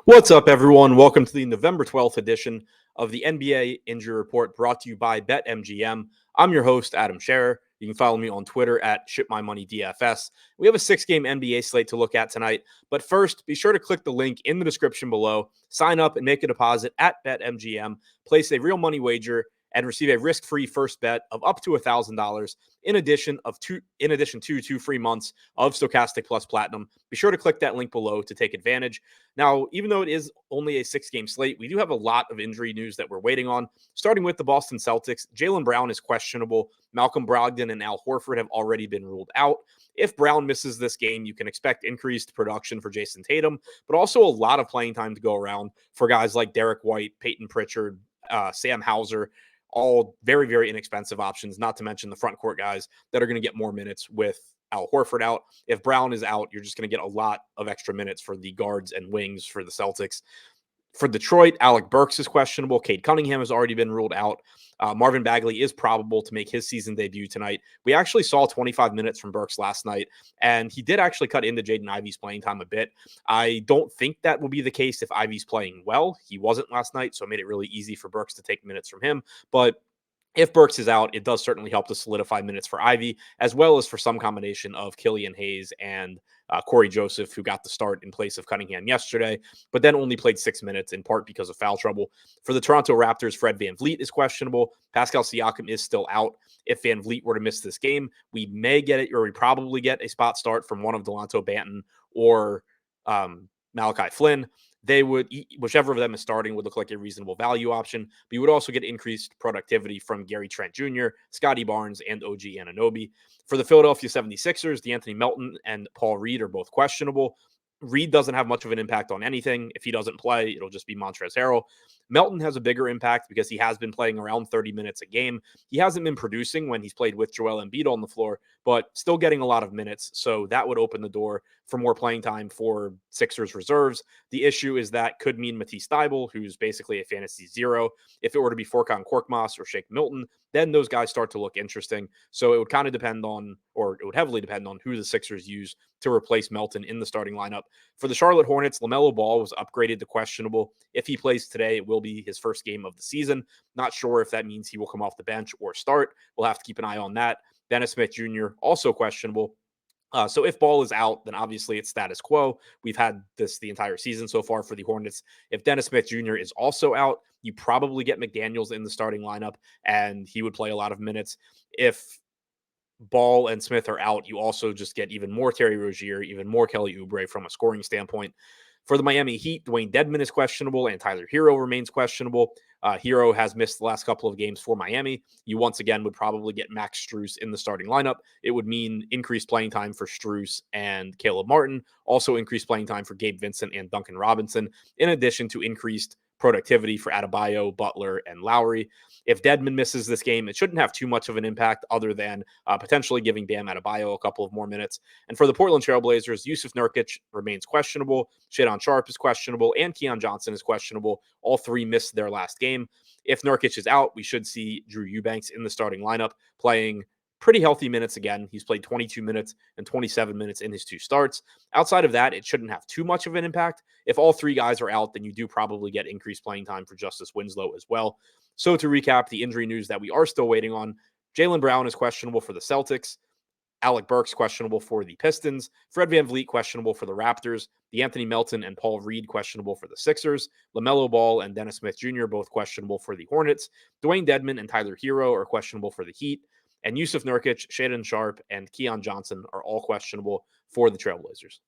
What's up, everyone? Welcome to the November 12th edition of the NBA Injury Report brought to you by BetMGM. I'm your host, Adam Scherer. You can follow me on Twitter at ShipMyMoneyDFS. We have a 6-game NBA slate to look at tonight. But first, be sure to click the link in the description below, sign up and make a deposit at BetMGM, place a real money wager, and receive a risk-free first bet of up to $1,000 in addition to 2 free months of Stokastic Plus Platinum. Be sure to click that link below to take advantage. Now, even though it is only a 6-game slate, we do have a lot of injury news that we're waiting on. Starting with the Boston Celtics, Jaylen Brown is questionable. Malcolm Brogdon and Al Horford have already been ruled out. If Brown misses this game, you can expect increased production for Jason Tatum, but also a lot of playing time to go around for guys like Derek White, Peyton Pritchard, Sam Hauser, all very, very inexpensive options, not to mention the front court guys that are going to get more minutes with Al Horford out. If Brown is out, you're just going to get a lot of extra minutes for the guards and wings for the Celtics. For Detroit, Alec Burks is questionable. Cade Cunningham has already been ruled out. Marvin Bagley is probable to make his season debut tonight. We actually saw 25 minutes from Burks last night, and he did actually cut into Jaden Ivey's playing time a bit. I don't think that will be the case if Ivey's playing well. He wasn't last night, so it made it really easy for Burks to take minutes from him. But if Burks is out, it does certainly help to solidify minutes for Ivey, as well as for some combination of Killian Hayes and Corey Joseph, who got the start in place of Cunningham yesterday, but then only played 6 minutes, in part because of foul trouble. For the Toronto Raptors, Fred VanVleet is questionable. Pascal Siakam is still out. If VanVleet were to miss this game, we may get it, or we probably get a spot start from one of Delonto Banton or Malachi Flynn. They would, whichever of them is starting, would look like a reasonable value option. But you would also get increased productivity from Gary Trent Jr., Scotty Barnes, and OG Anunoby. For the Philadelphia 76ers, DeAnthony Melton and Paul Reed are both questionable. Reed doesn't have much of an impact on anything. If he doesn't play, it'll just be Montrezl Harrell. Melton has a bigger impact because he has been playing around 30 minutes a game. He hasn't been producing when he's played with Joel Embiid on the floor, but still getting a lot of minutes. So that would open the door for more playing time for Sixers reserves. The issue is that could mean Matisse Thybulle, who's basically a fantasy zero. If it were to be Furkan Korkmaz or Shake Milton, then those guys start to look interesting. So it would kind of depend on, or it would heavily depend on who the Sixers use to replace Melton in the starting lineup. For the Charlotte Hornets, LaMelo Ball was upgraded to questionable. If he plays today, it will be his first game of the season. Not sure if that means he will come off the bench or start. We'll have to keep an eye on that. Dennis Smith Jr., also questionable. So if Ball is out, then obviously it's status quo. We've had this the entire season so far for the Hornets. If Dennis Smith Jr. is also out, you probably get McDaniels in the starting lineup, and he would play a lot of minutes. If Ball and Smith are out, you also just get even more Terry Rozier, even more Kelly Oubre from a scoring standpoint. For the Miami Heat, Dwayne Dedmon is questionable, and Tyler Hero remains questionable. Hero has missed the last couple of games for Miami. You once again would probably get Max Strus in the starting lineup. It would mean increased playing time for Strus and Caleb Martin, also increased playing time for Gabe Vincent and Duncan Robinson, in addition to increased productivity for Adebayo, Butler, and Lowry. If Dedmon misses this game, it shouldn't have too much of an impact other than potentially giving Bam Adebayo a couple of more minutes. And for the Portland Trailblazers, Yusuf Nurkic remains questionable. Shadon Sharp is questionable, and Keon Johnson is questionable. All three missed their last game. If Nurkic is out, we should see Drew Eubanks in the starting lineup playing pretty healthy minutes again. He's played 22 minutes and 27 minutes in his 2 starts. Outside of that, it shouldn't have too much of an impact. If all 3 guys are out, then you do probably get increased playing time for Justice Winslow as well. So to recap, the injury news that we are still waiting on, Jaylen Brown is questionable for the Celtics. Alec Burks questionable for the Pistons. Fred VanVleet questionable for the Raptors. DeAnthony Melton and Paul Reed questionable for the Sixers. LaMelo Ball and Dennis Smith Jr. both questionable for the Hornets. Dwayne Dedmon and Tyler Hero are questionable for the Heat. And Yusuf Nurkic, Shadon Sharp, and Keon Johnson are all questionable for the Trailblazers.